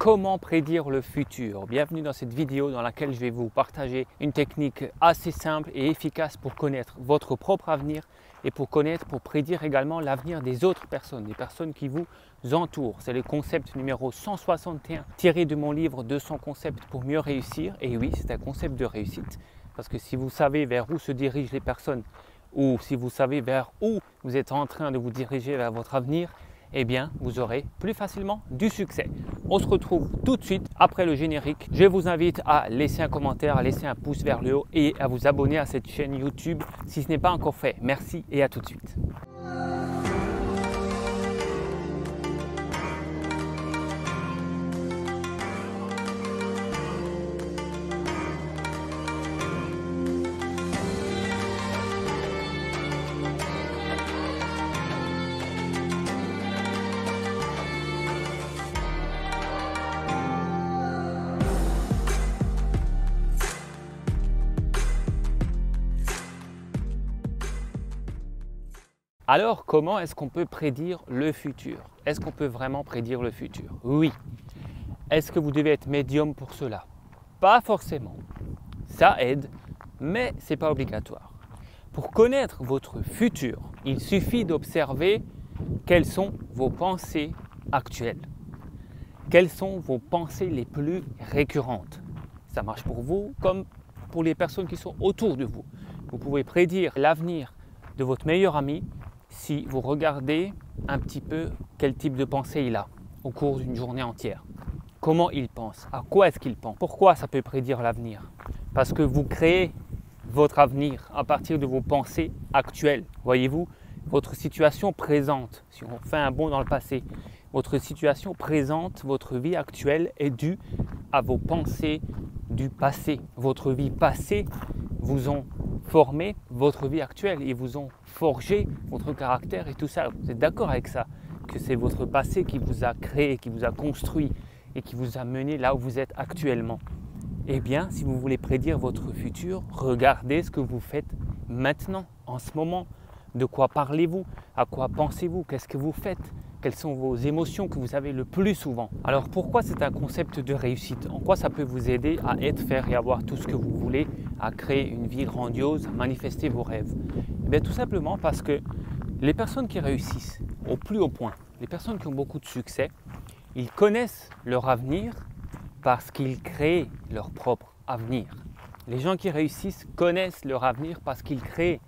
Comment prédire le futur? Bienvenue dans cette vidéo dans laquelle je vais vous partager une technique assez simple et efficace pour connaître votre propre avenir et pour prédire également l'avenir des autres personnes, des personnes qui vous entourent. C'est le concept numéro 161 tiré de mon livre 200 concepts pour mieux réussir. Et oui, c'est un concept de réussite parce que si vous savez vers où se dirigent les personnes ou si vous savez vers où vous êtes en train de vous diriger vers votre avenir, eh bien, vous aurez plus facilement du succès. On se retrouve tout de suite après le générique. Je vous invite à laisser un commentaire, à laisser un pouce vers le haut et à vous abonner à cette chaîne YouTube si ce n'est pas encore fait. Merci et à tout de suite. Alors, comment est-ce qu'on peut prédire le futur? Est-ce qu'on peut vraiment prédire le futur? Oui. Est-ce que vous devez être médium pour cela? Pas forcément. Ça aide, mais ce n'est pas obligatoire. Pour connaître votre futur, il suffit d'observer quelles sont vos pensées actuelles. Quelles sont vos pensées les plus récurrentes? Ça marche pour vous comme pour les personnes qui sont autour de vous. Vous pouvez prédire l'avenir de votre meilleur ami si vous regardez un petit peu quel type de pensée il a au cours d'une journée entière. Comment il pense? À quoi est-ce qu'il pense? Pourquoi ça peut prédire l'avenir? Parce que vous créez votre avenir à partir de vos pensées actuelles. Voyez-vous, votre situation présente, si on fait un bond dans le passé, votre situation présente, votre vie actuelle est due à vos pensées du passé. Votre vie passée vous ont formé votre vie actuelle et vous ont forgé votre caractère et tout ça. Vous êtes d'accord avec ça? Que c'est votre passé qui vous a créé, qui vous a construit et qui vous a mené là où vous êtes actuellement. Eh bien, si vous voulez prédire votre futur, regardez ce que vous faites maintenant, en ce moment. De quoi parlez-vous? À quoi pensez-vous? Qu'est-ce que vous faites? Quelles sont vos émotions que vous avez le plus souvent? Alors pourquoi c'est un concept de réussite? En quoi ça peut vous aider à être, faire et avoir tout ce que vous voulez, à créer une vie grandiose, à manifester vos rêves? Eh bien tout simplement parce que les personnes qui réussissent au plus haut point, les personnes qui ont beaucoup de succès, ils connaissent leur avenir parce qu'ils créent leur propre avenir. Les gens qui réussissent connaissent leur avenir parce qu'ils créent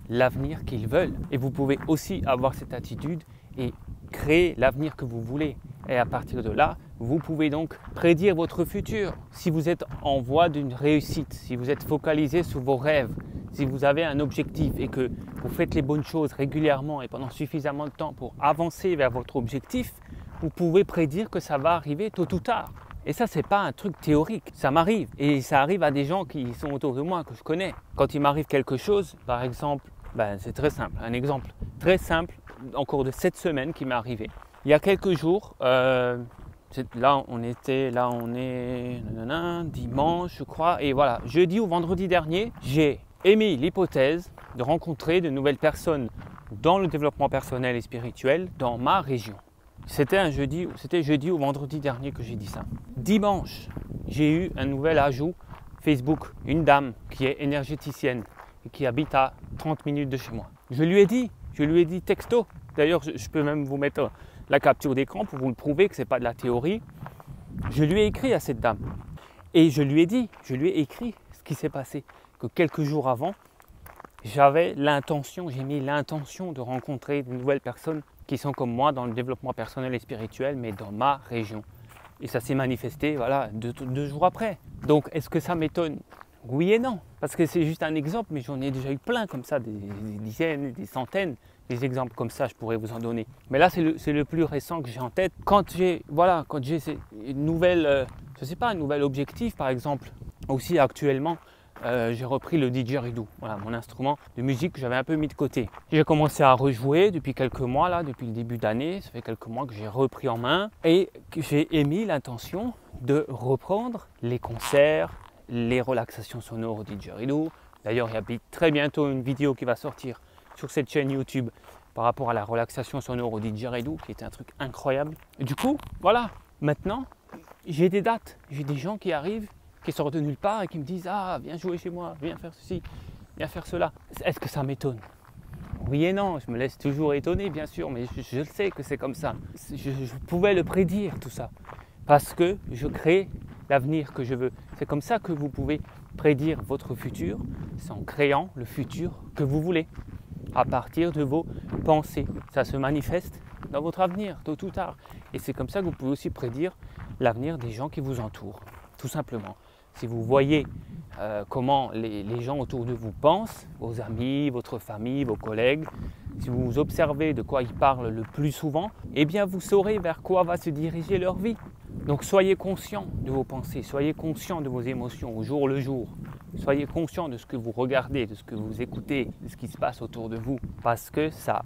l'avenir qu'ils veulent. Et vous pouvez aussi avoir cette attitude et créer l'avenir que vous voulez. Et à partir de là, vous pouvez donc prédire votre futur. Si vous êtes en voie d'une réussite, si vous êtes focalisé sur vos rêves, si vous avez un objectif et que vous faites les bonnes choses régulièrement et pendant suffisamment de temps pour avancer vers votre objectif, vous pouvez prédire que ça va arriver tôt ou tard. Et ça, c'est pas un truc théorique, ça m'arrive. Et ça arrive à des gens qui sont autour de moi, que je connais. Quand il m'arrive quelque chose, par exemple, c'est très simple, un exemple très simple, en cours de cette semaine qui m'est arrivé. Il y a quelques jours, là on est dimanche je crois, et voilà, jeudi ou vendredi dernier, j'ai émis l'hypothèse de rencontrer de nouvelles personnes dans le développement personnel et spirituel dans ma région. C'était jeudi ou vendredi dernier que j'ai dit ça. Dimanche, j'ai eu un nouvel ajout Facebook, une dame qui est énergéticienne et qui habite à 30 minutes de chez moi. Je lui ai dit texto, d'ailleurs je peux même vous mettre la capture d'écran pour vous le prouver que ce n'est pas de la théorie. Je lui ai écrit à cette dame et je lui ai écrit ce qui s'est passé, que quelques jours avant, j'ai mis l'intention de rencontrer de nouvelles personnes qui sont comme moi dans le développement personnel et spirituel, mais dans ma région. Et ça s'est manifesté, voilà, deux jours après. Donc, est-ce que ça m'étonne? Oui et non, parce que c'est juste un exemple, mais j'en ai déjà eu plein comme ça, des dizaines, des centaines, des exemples comme ça, je pourrais vous en donner. Mais là, c'est le plus récent que j'ai en tête. Quand j'ai une nouvelle, un nouvel objectif, par exemple, aussi actuellement, j'ai repris le didgeridoo, voilà, mon instrument de musique que j'avais un peu mis de côté. J'ai commencé à rejouer depuis quelques mois, là, depuis le début d'année, ça fait quelques mois que j'ai repris en main et que j'ai émis l'intention de reprendre les concerts, les relaxations sonores au didgeridoo. D'ailleurs, il y a très bientôt une vidéo qui va sortir sur cette chaîne YouTube par rapport à la relaxation sonore au didgeridoo, qui est un truc incroyable. Et du coup, voilà, maintenant, j'ai des dates, j'ai des gens qui arrivent, qui sortent de nulle part et qui me disent « Ah, viens jouer chez moi, viens faire ceci, viens faire cela ». Est-ce que ça m'étonne? Oui et non, je me laisse toujours étonner bien sûr, mais je sais que c'est comme ça. Je pouvais le prédire tout ça, parce que je crée l'avenir que je veux. C'est comme ça que vous pouvez prédire votre futur, c'est en créant le futur que vous voulez, à partir de vos pensées. Ça se manifeste dans votre avenir, tôt ou tard. Et c'est comme ça que vous pouvez aussi prédire l'avenir des gens qui vous entourent, tout simplement. Si vous voyez comment les gens autour de vous pensent, vos amis, votre famille, vos collègues, si vous observez de quoi ils parlent le plus souvent, eh bien vous saurez vers quoi va se diriger leur vie. Donc soyez conscient de vos pensées, soyez conscient de vos émotions au jour le jour. Soyez conscient de ce que vous regardez, de ce que vous écoutez, de ce qui se passe autour de vous, parce que ça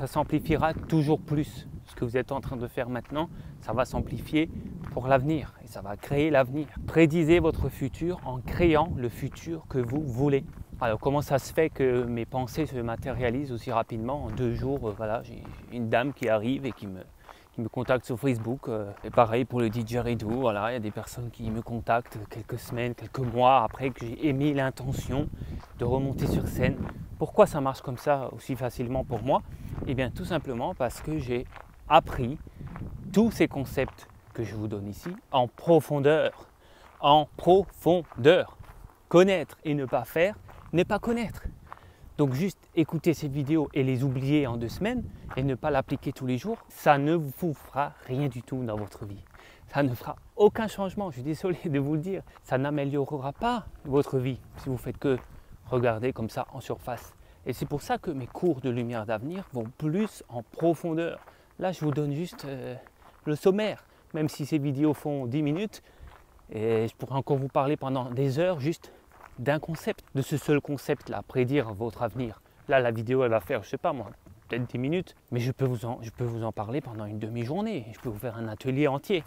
s'amplifiera toujours plus. Ce que vous êtes en train de faire maintenant, ça va s'amplifier pour l'avenir et ça va créer l'avenir. Prédisez votre futur en créant le futur que vous voulez. Alors comment ça se fait que mes pensées se matérialisent aussi rapidement? En 2 jours, voilà, j'ai une dame qui arrive et qui me contacte sur Facebook. Et pareil pour le didgeridoo, voilà, il y a des personnes qui me contactent quelques semaines, quelques mois après que j'ai émis l'intention de remonter sur scène. Pourquoi ça marche comme ça aussi facilement pour moi? Eh bien tout simplement parce que j'ai appris tous ces concepts que je vous donne ici en profondeur. En profondeur. Connaître et ne pas faire n'est pas connaître. Donc juste écouter ces vidéos et les oublier en 2 semaines et ne pas l'appliquer tous les jours, ça ne vous fera rien du tout dans votre vie. Ça ne fera aucun changement, je suis désolé de vous le dire. Ça n'améliorera pas votre vie si vous faites que regarder comme ça en surface. Et c'est pour ça que mes cours de lumière d'avenir vont plus en profondeur. Là, je vous donne juste le sommaire, même si ces vidéos font 10 minutes. Et je pourrais encore vous parler pendant des heures juste d'un concept, de ce seul concept-là, prédire votre avenir. Là, la vidéo, elle va faire, je sais pas moi, peut-être 10 minutes, mais je peux vous en parler pendant une demi-journée. Je peux vous faire un atelier entier.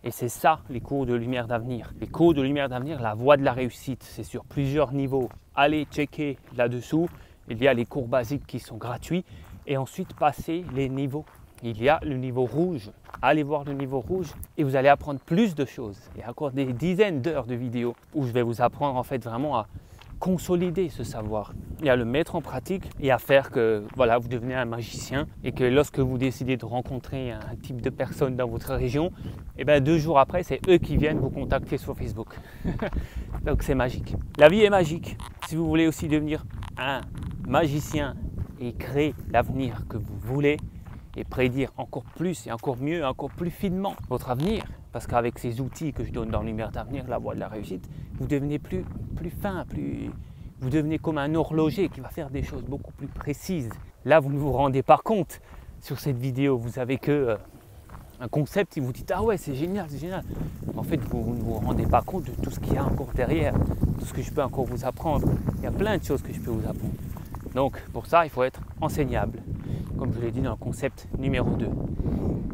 Et c'est ça, les cours de lumière d'avenir. Les cours de lumière d'avenir, la voie de la réussite, c'est sur plusieurs niveaux. Allez checker là-dessous. Il y a les cours basiques qui sont gratuits et ensuite passer les niveaux. Il y a le niveau rouge. Allez voir le niveau rouge et vous allez apprendre plus de choses. Il y a encore des dizaines d'heures de vidéos où je vais vous apprendre en fait vraiment à consolider ce savoir et à le mettre en pratique et à faire que voilà, vous devenez un magicien et que lorsque vous décidez de rencontrer un type de personne dans votre région, et bien 2 jours après, c'est eux qui viennent vous contacter sur Facebook. Donc c'est magique. La vie est magique. Si vous voulez aussi devenir un magicien et créer l'avenir que vous voulez et prédire encore plus et encore mieux, encore plus finement votre avenir, parce qu'avec ces outils que je donne dans Lumière d'avenir, la voie de la réussite, vous devenez plus fin, vous devenez comme un horloger qui va faire des choses beaucoup plus précises. Là, vous ne vous rendez pas compte sur cette vidéo, vous avez que un concept et vous dites « Ah ouais, c'est génial, c'est génial ». En fait, vous ne vous rendez pas compte de tout ce qu'il y a encore derrière, tout ce que je peux encore vous apprendre. Il y a plein de choses que je peux vous apprendre. Donc, pour ça, il faut être enseignable, comme je l'ai dit dans le concept numéro 2.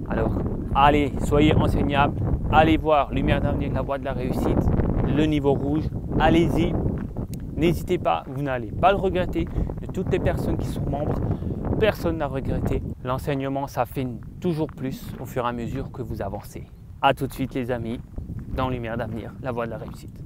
Alors, allez, soyez enseignable, allez voir Lumière d'avenir, la voie de la réussite, le niveau rouge, allez-y. N'hésitez pas, vous n'allez pas le regretter. De toutes les personnes qui sont membres, personne n'a regretté. L'enseignement s'affine toujours plus au fur et à mesure que vous avancez. A tout de suite les amis, dans Lumière d'avenir, la voie de la réussite.